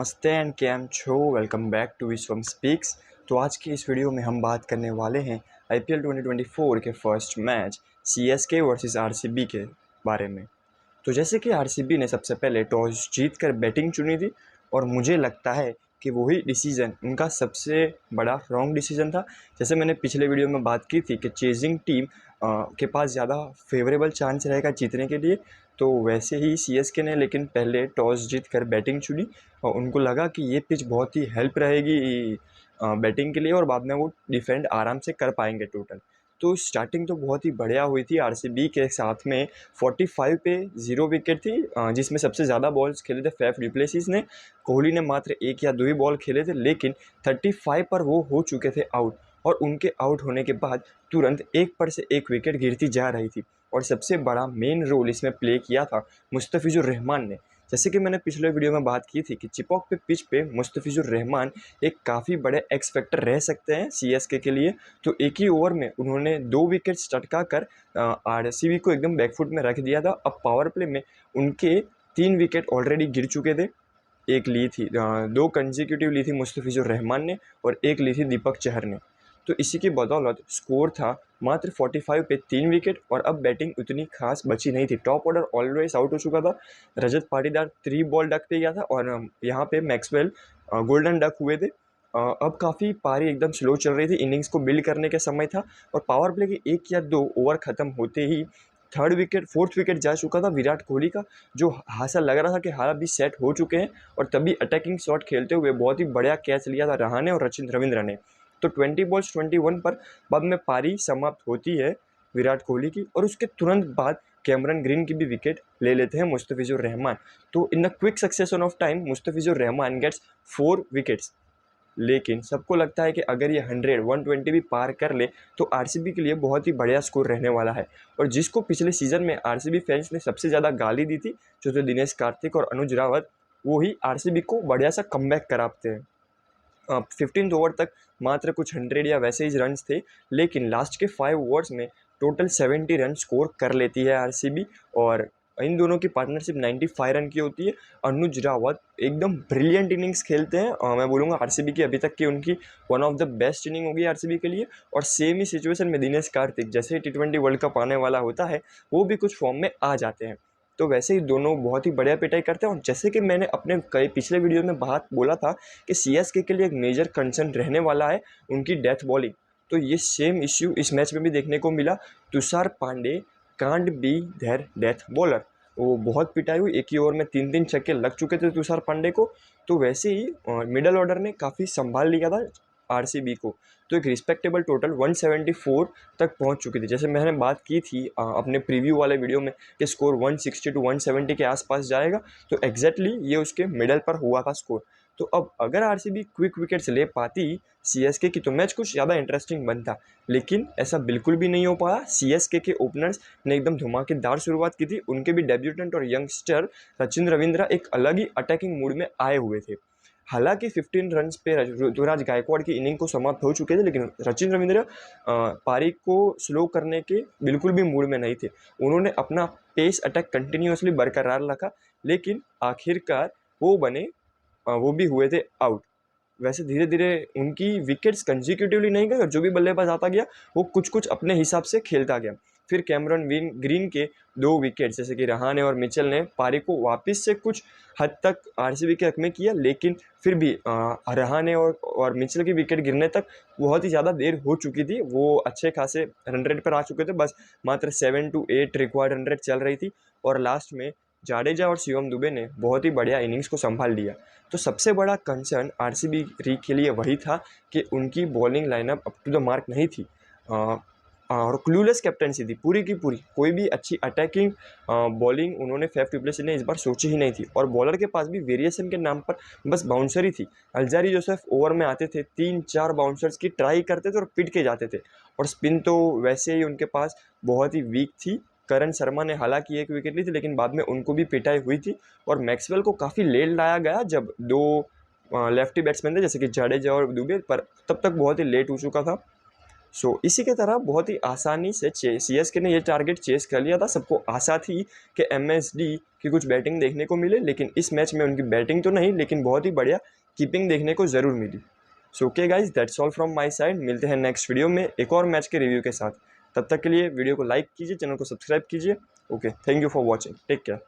नमस्ते एंड कैम छो welcome back to Vishwam speaks. तो आज की इस वीडियो में हम बात करने वाले हैं आईपीएल 2024 के first match CSK versus RCB के बारे में। तो जैसे कि आरसीबी ने सबसे पहले टॉस जीतकर बैटिंग चुनी थी और मुझे लगता है कि वही डिसीज़न उनका सबसे बड़ा रॉन्ग डिसीज़न था। जैसे मैंने पिछले वीडियो में बात की थी कि चेजिंग टीम के पास ज़्यादा फेवरेबल चांस रहेगा जीतने के लिए, तो वैसे ही सीएसके ने लेकिन पहले टॉस जीतकर बैटिंग चुनी और उनको लगा कि ये पिच बहुत ही हेल्प रहेगी बैटिंग के लिए और बाद में वो डिफेंड आराम से कर पाएंगे टोटल। तो स्टार्टिंग तो बहुत ही बढ़िया हुई थी आरसीबी के साथ में। 45 पे 0 विकेट थी, जिसमें सबसे ज़्यादा बॉल्स खेले थे फैफ डुप्लेसिस ने। कोहली ने मात्र 1 या 2 ही बॉल खेले थे, लेकिन 35 पर वो हो चुके थे आउट और उनके आउट होने के बाद तुरंत एक पर से एक विकेट गिरती जा रही थी। और सबसे बड़ा मेन रोल इसमें प्ले किया था मुस्तफिजुर रहमान ने। जैसे कि मैंने पिछले वीडियो में बात की थी कि चिपॉक पे पिच पे मुस्तफिजुर रहमान एक काफ़ी बड़े एक्स फैक्टर रह सकते हैं सीएसके के लिए। तो एक ही ओवर में उन्होंने 2 विकेट चटका कर आरसीबी को एकदम बैकफुट में रख दिया था। अब पावर प्ले में उनके 3 विकेट ऑलरेडी गिर चुके थे। एक ली थी 2 कंसेक्यूटिव ली थी मुस्तफिजुर रहमान ने और एक ली थी दीपक चहर ने। तो इसी की बदौलत स्कोर था मात्र 45 पे 3 विकेट और अब बैटिंग उतनी खास बची नहीं थी। टॉप ऑर्डर ऑलवेज आउट हो चुका था। रजत पाटीदार 3 बॉल डक पे गया था और यहाँ पे मैक्सवेल गोल्डन डक हुए थे। अब काफ़ी पारी एकदम स्लो चल रही थी, इनिंग्स को बिल्ड करने का समय था और पावर प्ले के 1 या 2 ओवर ख़त्म होते ही फोर्थ विकेट जा चुका था विराट कोहली का, जो ऐसा लग रहा था कि हाल अभी सेट हो चुके हैं। और तभी अटैकिंग शॉट खेलते हुए बहुत ही बढ़िया कैच लिया था रहाणे और रचिन रविंद्र ने। तो 20 बॉल्स 21 पर बाद में पारी समाप्त होती है विराट कोहली की और उसके तुरंत बाद कैमरन ग्रीन की भी विकेट ले लेते हैं मुस्तफिजुर रहमान। तो in the quick succession of time Mustafizur Rahman gets 4 wickets. लेकिन सबको लगता है कि अगर ये 120 भी पार कर ले तो आरसीबी के लिए बहुत ही बढ़िया स्कोर रहने वाला है। और जिसको पिछले सीजन में आरसीबी फैंस ने सबसे ज़्यादा गाली दी थी, जो तो दिनेश कार्तिक और अनुज रावत, वो ही आरसीबी को बढ़िया सा कमबैक कराते हैं। 15th ओवर तक मात्र कुछ 100 या वैसे ही रन थे, लेकिन लास्ट के 5 ओवर्स में टोटल 70 रन स्कोर कर लेती है आरसीबी और इन दोनों की पार्टनरशिप 95 रन की होती है। अनुज रावत एकदम ब्रिलियंट इनिंग्स खेलते हैं। मैं बोलूँगा आरसीबी की अभी तक की उनकी one of the best inning होगी आरसीबी के लिए। और सेम ही सिचुएशन में दिनेश कार्तिक, जैसे ही T20 वर्ल्ड कप आने वाला होता है, वो भी कुछ फॉर्म में आ जाते हैं। तो वैसे ही दोनों बहुत ही बढ़िया पिटाई करते हैं। और जैसे कि मैंने अपने कई पिछले वीडियो में बात बोला था कि सीएसके के लिए एक मेजर कंसर्न रहने वाला है उनकी डेथ बॉलिंग, तो ये सेम इश्यू इस मैच में भी देखने को मिला। Tushar Pande can't be their death bowler, वो बहुत पिटाई हुई। एक ही ओवर में 3 छक्के लग चुके थे तुषार पांडे को। तो वैसे ही मिडल ऑर्डर ने काफ़ी संभाल लिया था आरसीबी को। तो एक रिस्पेक्टेबल टोटल 174 तक पहुंच चुकी थी। जैसे मैंने बात की थी अपने प्रीव्यू वाले वीडियो में कि स्कोर 160 टू 170 के आसपास जाएगा, तो एग्जैक्टली ये उसके मिडल पर हुआ था स्कोर। तो अब अगर आरसीबी क्विक विकेट्स ले पाती सीएसके की तो मैच कुछ ज़्यादा इंटरेस्टिंग बनता, लेकिन ऐसा बिल्कुल भी नहीं हो पाया। सीएसके के ओपनर्स ने एकदम धमाकेदार शुरुआत की थी। उनके भी डेब्यूटेंट और यंगस्टर रचिन रविंद्र एक अलग ही अटैकिंग मूड में आए हुए थे। हालांकि 15 रन पे ऋतुराज गायकवाड़ की इनिंग को समाप्त हो चुके थे, लेकिन रचिन रविंद्र पारी को स्लो करने के बिल्कुल भी मूड में नहीं थे। उन्होंने अपना पेस अटैक कंटिन्यूसली बरकरार रखा, लेकिन आखिरकार वो भी हुए थे आउट। वैसे धीरे धीरे उनकी विकेट्स कंसेक्यूटिवली नहीं गए और जो भी बल्लेबाज आता गया वो कुछ कुछ अपने हिसाब से खेलता गया। फिर कैमरन ग्रीन के 2 विकेट्स, जैसे कि रहाणे और मिचेल ने पारी को वापस से कुछ हद तक आरसीबी के हक में किया, लेकिन फिर भी रहाणे और मिचेल की विकेट गिरने तक बहुत ही ज़्यादा देर हो चुकी थी। वो अच्छे खासे रन रेट पर आ चुके थे, बस मात्र 7 to 8 रिक्वायर्ड रन रेट चल रही थी। और लास्ट में जाडेजा और शिवम दुबे ने बहुत ही बढ़िया इनिंग्स को संभाल लिया। तो सबसे बड़ा कंसर्न आरसीबी के लिए वही था कि उनकी bowling lineup up to the mark नहीं थी और क्लूलेस कैप्टनसी थी पूरी की पूरी। कोई भी अच्छी अटैकिंग बॉलिंग उन्होंने फैफ डुप्लेसिस ने इस बार सोची ही नहीं थी और बॉलर के पास भी वेरिएशन के नाम पर बस बाउंसर ही थी। अल्जारी जोसेफ ओवर में आते थे, 3-4 बाउंसर्स की ट्राई करते थे और पिट के जाते थे। और स्पिन तो वैसे ही उनके पास बहुत ही वीक थी। करण शर्मा ने हालांकि 1 विकेट ली थी, लेकिन बाद में उनको भी पिटाई हुई थी। और मैक्सवेल को काफ़ी लेट लाया गया जब 2 लेफ्टी बैट्समैन थे, जैसे कि जाडेजा और दुबे, पर तब तक बहुत ही लेट हो चुका था। सो इसी के तरह बहुत ही आसानी से CSK ने ये टारगेट चेस कर लिया था। सबको आशा थी कि MSD की कुछ बैटिंग देखने को मिले, लेकिन इस मैच में उनकी बैटिंग तो नहीं लेकिन बहुत ही बढ़िया कीपिंग देखने को ज़रूर मिली। So okay guys, that's all from my side. मिलते हैं नेक्स्ट वीडियो में एक और मैच के रिव्यू के साथ। तब तक के लिए वीडियो को लाइक कीजिए, चैनल को सब्सक्राइब कीजिए। Okay, thank you for watching, take care.